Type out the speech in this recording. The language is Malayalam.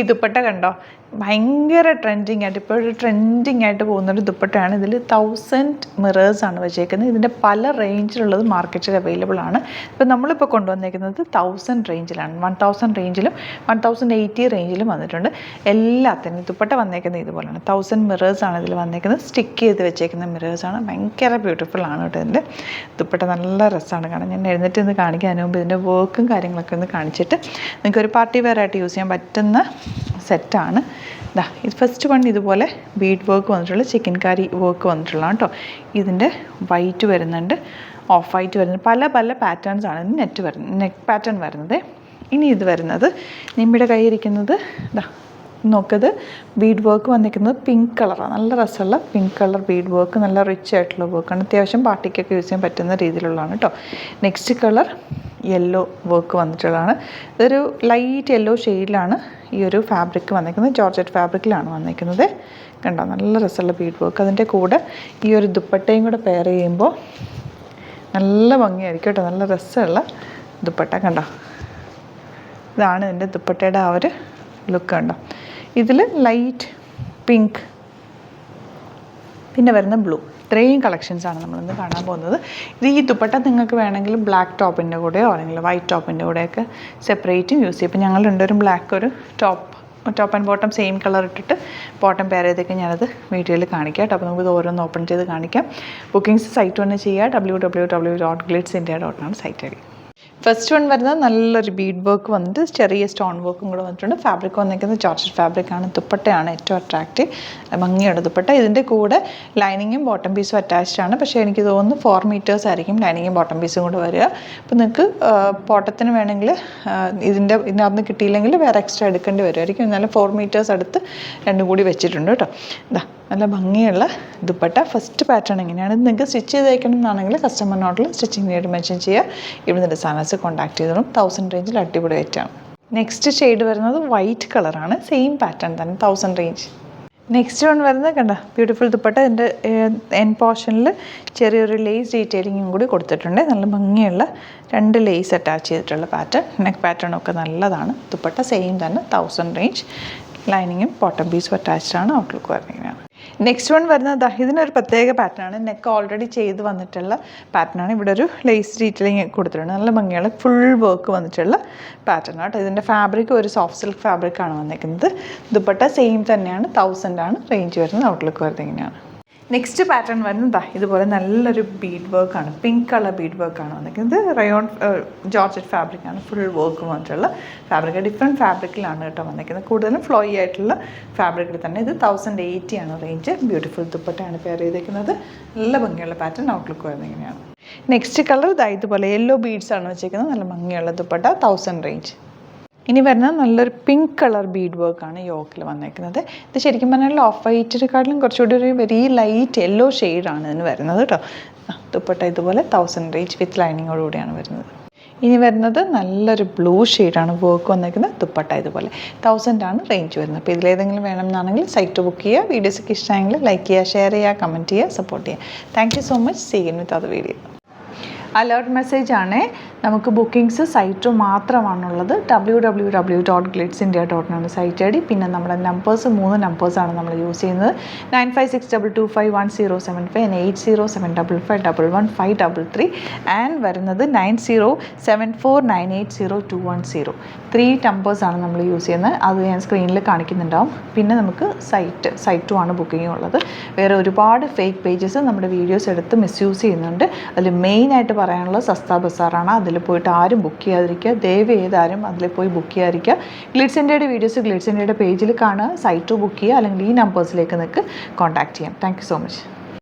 ഈ ദുപ്പട്ട കണ്ടോ, ഭയങ്കര ട്രെൻഡിങ് ആയിട്ട് ഇപ്പോൾ ഒരു ട്രെൻഡിങ് ആയിട്ട് പോകുന്നൊരു ദുപ്പട്ടയാണ്. ഇതിൽ 1000 മിറേഴ്സാണ് വെച്ചേക്കുന്നത്. ഇതിൻ്റെ പല റേഞ്ചിലുള്ളത് മാർക്കറ്റിൽ അവൈലബിൾ ആണ്. ഇപ്പോൾ നമ്മളിപ്പോൾ കൊണ്ടുവന്നേക്കുന്നത് 1000 റേഞ്ചിലാണ്. 1000 റേഞ്ചിലും 1080 റേഞ്ചിലും വന്നിട്ടുണ്ട്. എല്ലാത്തിനും ദുപ്പട്ട വന്നേക്കുന്നത് ഇതുപോലെയാണ്. 1000 മിറേഴ്സാണ് ഇതിൽ വന്നേക്കുന്നത്. സ്റ്റിക്ക് ചെയ്ത് വെച്ചേക്കുന്ന മിറേഴ്സാണ്. ഭയങ്കര ബ്യൂട്ടിഫുൾ ആണ് കേട്ടോ. ഇതിൻ്റെ ദുപ്പട്ട നല്ല രസമാണ് കാണാൻ. ഞാൻ എഴുന്നേറ്റ് നിന്ന് കാണിക്കാൻ മുമ്പ് ഇതിൻ്റെ വർക്കും കാര്യങ്ങളൊക്കെ ഒന്ന് കാണിച്ചിട്ട് നിങ്ങൾക്കൊരു പാർട്ടി വെയർ ആയിട്ട് യൂസ് ചെയ്യാൻ പറ്റുന്ന സെറ്റാണ്. ഇതാ ഇത് ഫസ്റ്റ് വൺ ഇതുപോലെ ബീഡ് വർക്ക് വന്നിട്ടുള്ള ചിക്കൻ കാരി വർക്ക് വന്നിട്ടുള്ളതാണ് കേട്ടോ. ഇതിൻ്റെ വൈറ്റ് വരുന്നുണ്ട്, ഓഫ് വൈറ്റ് വരുന്നത്, പല പല പാറ്റേൺസ് ആണ് ഇതിന് നെക്ക് പാറ്റേൺ വരുന്നത്. ഇനി ഇത് വരുന്നത് നിമ്മിയുടെ കയ്യിരിക്കുന്നത് ഇതാ നോക്കത് ബീഡ് വർക്ക് വന്നിരിക്കുന്നത് പിങ്ക് കളറാണ്. നല്ല രസമുള്ള പിങ്ക് കളർ ബീഡ് വർക്ക്, നല്ല റിച്ച് ആയിട്ടുള്ള വർക്കാണ്. അത്യാവശ്യം പാർട്ടിക്കൊക്കെ യൂസ് ചെയ്യാൻ പറ്റുന്ന രീതിയിലുള്ളതാണ് കേട്ടോ. നെക്സ്റ്റ് കളർ യെല്ലോ വർക്ക് വന്നിട്ടുള്ളതാണ്. ഇതൊരു ലൈറ്റ് യെല്ലോ ഷെയ്ഡിലാണ് ഈ ഒരു ഫാബ്രിക് വന്നിരിക്കുന്നത്. ജോർജറ്റ് ഫാബ്രിക്കിലാണ് വന്നിരിക്കുന്നത്. കണ്ടോ, നല്ല രസമുള്ള ബീഡ് വർക്ക്. അതിൻ്റെ കൂടെ ഈ ഒരു ദുപ്പട്ടയും കൂടെ പെയർ ചെയ്യുമ്പോൾ നല്ല ഭംഗിയായിരിക്കും കേട്ടോ. നല്ല രസമുള്ള ദുപ്പട്ട കണ്ടോ. ഇതാണ് ഇതിൻ്റെ ദുപ്പട്ടയുടെ ആ ഒരു ലുക്ക് കണ്ടോ. ഇതിൽ ലൈറ്റ് പിങ്ക് പിന്നെ വരുന്ന ബ്ലൂ, ഇത്രയും കളക്ഷൻസാണ് നമ്മളിന്ന് കാണാൻ പോകുന്നത്. ഇത് ഈ ദുപ്പട്ട നിങ്ങൾക്ക് വേണമെങ്കിൽ ബ്ലാക്ക് ടോപ്പിൻ്റെ കൂടെയോ അല്ലെങ്കിൽ വൈറ്റ് ടോപ്പിൻ്റെ കൂടെയൊക്കെ സെപ്പറേറ്റും യൂസ് ചെയ്യും. ഇപ്പോൾ ഞങ്ങൾ രണ്ടൊരു ബ്ലാക്ക് ഒരു top and bottom same colour ഇട്ടിട്ട് ബോട്ടം പെയർ ചെയ്തൊക്കെ ഞാനത് വീഡിയോയിൽ കാണിക്കാം കേട്ടോ. അപ്പോൾ നമുക്കിത് ഓരോന്ന് ഓപ്പൺ ചെയ്ത് കാണിക്കാം. ബുക്കിംഗ്സ് സൈറ്റ് വന്ന് ചെയ്യുക. www.glitzindia.com ആണ് സൈറ്റ് ഐ ഡി. ഫസ്റ്റ് വൺ വരുന്നത് നല്ലൊരു ബീഡ് വർക്ക് വന്നിട്ട് ചെറിയ സ്റ്റോൺ വർക്കും കൂടെ വന്നിട്ടുണ്ട്. ഫാബ്രിക് വന്നിരിക്കുന്നത് ജോർജറ്റ് ഫാബ്രിക്കാണ്. ദുപ്പട്ടയാണ് ഏറ്റവും അട്രാക്റ്റീവ്, ഭംഗിയുള്ള ദുപ്പട്ട. ഇതിൻ്റെ കൂടെ ലൈനിങ്ങും ബോട്ടം പീസും അറ്റാച്ച്ഡ് ആണ്. പക്ഷേ എനിക്ക് തോന്നുന്നു 4 മീറ്റേഴ്സ് ആയിരിക്കും ലൈനിങ്ങും ബോട്ടം പീസും കൂടെ വരിക. അപ്പോൾ നിങ്ങൾക്ക് ബോട്ടത്തിന് വേണമെങ്കിൽ ഇതിനകത്ത് കിട്ടിയില്ലെങ്കിൽ വേറെ എക്സ്ട്രാ എടുക്കേണ്ടി വരുമായിരിക്കും. എന്നാലും 4 മീറ്റേഴ്സ് അടുത്ത് രണ്ടും കൂടി വെച്ചിട്ടുണ്ട് കേട്ടോ. ഇതാ നല്ല ഭംഗിയുള്ള ദുപ്പട്ട. ഫസ്റ്റ് പാറ്റേൺ എങ്ങനെയാണ് ഇത് നിങ്ങൾക്ക് സ്റ്റിച്ച് ചെയ്ത് വയ്ക്കണം എന്നാണെങ്കിൽ കസ്റ്റമർ നോട്ടിൽ സ്റ്റിച്ചിങ് റേറ്റ് മെൻഷൻ ചെയ്യുക. ഇവിടുന്ന് ഡിസൈനേഴ്സ് കോൺടാക്ട് ചെയ്തോളും. 1000 റേഞ്ചിൽ അടിപൊളി റേറ്റാണ്. നെക്സ്റ്റ് ഷെയ്ഡ് വരുന്നത് വൈറ്റ് കളറാണ്. സെയിം പാറ്റേൺ തന്നെ 1000 റേഞ്ച്. നെക്സ്റ്റ് വൺ വരുന്നത് കണ്ട ബ്യൂട്ടിഫുൾ ദുപ്പട്ട. ഇതിൻ്റെ എൻ പോർഷനിൽ ചെറിയൊരു ലേസ് ഡീറ്റെയിലിങ്ങും കൂടി കൊടുത്തിട്ടുണ്ട്. നല്ല ഭംഗിയുള്ള 2 ലേസ് അറ്റാച്ച് ചെയ്തിട്ടുള്ള പാറ്റേൺ. നെക്ക് പാറ്റേൺ ഒക്കെ നല്ലതാണ്. ദുപ്പട്ട സെയിം തന്നെ 1000 റേഞ്ച്. ലൈനിങ്ങും ബോട്ടം പീസും അറ്റാച്ച്ഡ് ആണ്. ഔട്ട്ലുക്ക് വരുന്നതാണ്. നെക്സ്റ്റ് വൺ വരുന്നത് ഇതിനൊരു പ്രത്യേക പാറ്റേണാണ്. നെക്ക് ഓൾറെഡി ചെയ്ത് വന്നിട്ടുള്ള പാറ്റേണാണ്. ഇവിടെ ഒരു ലേസ് ഡീറ്റെയിലിങ് കൊടുത്തിട്ടുണ്ട്. നല്ല ഭംഗിയുള്ള ഫുൾ വർക്ക് വന്നിട്ടുള്ള പാറ്റേൺ ആട്ടോ. ഇതിൻ്റെ ഫാബ്രിക് ഒരു സോഫ്റ്റ് സിൽക്ക് ഫാബ്രിക്കാണ് വന്നിരിക്കുന്നത്. ദുപ്പട്ട സെയിം തന്നെയാണ്. 1000 ആണ് റേഞ്ച് വരുന്നത്. ഔട്ട്ലുക്ക് വരുന്നത് ഇങ്ങനെയാണ്. നെക്സ്റ്റ് പാറ്റേൺ വരുന്നത് ഇതുപോലെ നല്ലൊരു ബീഡ് വർക്കാണ്. പിങ്ക് കളർ ബീഡ് വർക്കാണ് വന്നിരിക്കുന്നത്. റയോൺ ജോർജറ്റ് ഫാബ്രിക്കാണ്. ഫുൾ വർക്ക് വന്നിട്ടുള്ള ഫാബ്രിക്. ഡിഫറെൻറ്റ് ഫാബ്രിക്കിലാണ് കേട്ടോ വന്നിരിക്കുന്നത്. കൂടുതലും ഫ്ലോയി ആയിട്ടുള്ള ഫാബ്രിക്കിൽ തന്നെ. ഇത് 1080 ആണ് റേഞ്ച്. ബ്യൂട്ടിഫുൾ ദുപ്പട്ടയാണ് പെയർ ചെയ്തിരിക്കുന്നത്. നല്ല ഭംഗിയുള്ള പാറ്റേൺ. ഔട്ട്ലുക്ക് വരുന്നത് ഇങ്ങനെയാണ്. നെക്സ്റ്റ് കളർ ഇതുപോലെ യെല്ലോ ബീഡ്സ് ആണ് വെച്ചിരിക്കുന്നത്. നല്ല ഭംഗിയുള്ള ദുപ്പട്ട 1000 റേഞ്ച്. ഇനി വരുന്നത് നല്ലൊരു പിങ്ക് കളർ ബീഡ് വർക്കാണ് യോക്കിൽ വന്നേക്കുന്നത്. ഇത് ശരിക്കും പറഞ്ഞാൽ ഓഫ് വൈറ്റിനെക്കാട്ടിലും കുറച്ചുകൂടി ഒരു വെരി ലൈറ്റ് യെല്ലോ ഷെയ്ഡാണ് ഇതിന് വരുന്നത് കേട്ടോ. ദുപ്പട്ട ഇതുപോലെ 1000 റേഞ്ച് വിത്ത് ലൈനിങ്ങോടുകൂടിയാണ് വരുന്നത്. ഇനി വരുന്നത് നല്ലൊരു ബ്ലൂ ഷെയ്ഡാണ് വർക്ക് വന്നേക്കുന്നത്. ദുപ്പട്ട ഇതുപോലെ 1000 ആണ് റേഞ്ച് വരുന്നത്. അപ്പോൾ ഇതിലേതെങ്കിലും വേണമെന്നാണെങ്കിൽ സൈറ്റ് ബുക്ക് ചെയ്യുക. വീഡിയോസൊക്കെ ഇഷ്ടമായെങ്കിൽ ലൈക്ക് ചെയ്യുക, ഷെയർ ചെയ്യുക, കമൻറ്റ് ചെയ്യുക, സപ്പോർട്ട് ചെയ്യുക. Thank you so much. See you with other video. Alert message ആണ്. നമുക്ക് ബുക്കിംഗ്സ് സൈറ്റ് മാത്രമാണുള്ളത്. www.glitzindia.com ആണ് സൈറ്റ് ഐ ഡി. പിന്നെ നമ്മുടെ നമ്പേഴ്സ് 3 നമ്പേഴ്സാണ് നമ്മൾ യൂസ് ചെയ്യുന്നത്. 9562251075 and 8075551153 ആൻഡ് വരുന്നത് 9074980210. 3 നമ്പേഴ്സാണ് നമ്മൾ യൂസ് ചെയ്യുന്നത്. അത് ഞാൻ സ്ക്രീനിൽ കാണിക്കുന്നുണ്ടാവും. പിന്നെ നമുക്ക് സൈറ്റും ആണ് ബുക്കിംഗ് ഉള്ളത്. വേറെ ഒരുപാട് ഫേക്ക് പേജസ് നമ്മുടെ വീഡിയോസ് എടുത്ത് മിസ്യൂസ് ചെയ്യുന്നുണ്ട്. അതിൽ മെയിനായിട്ട് പറയാനുള്ളത് സസ്ത ബസാറാണ്. അതിൽ പോയിട്ട് ആരും ബുക്ക് ചെയ്യാതിരിക്കുക. ദയവ് ചെയ്താരും അതിൽ പോയി ബുക്ക് ചെയ്യാതിരിക്കുക. ഗ്ലിറ്റ്സ് ഇന്ത്യയുടെ വീഡിയോസ് ഗ്ലിറ്റ്സ് ഇന്ത്യയുടെ പേജിൽ കാണുക. സൈറ്റ് ബുക്ക് ചെയ്യുക. അല്ലെങ്കിൽ ഈ നമ്പേഴ്സിലേക്ക് നിങ്ങൾക്ക് കോൺടാക്ട് ചെയ്യാം. Thank you so much.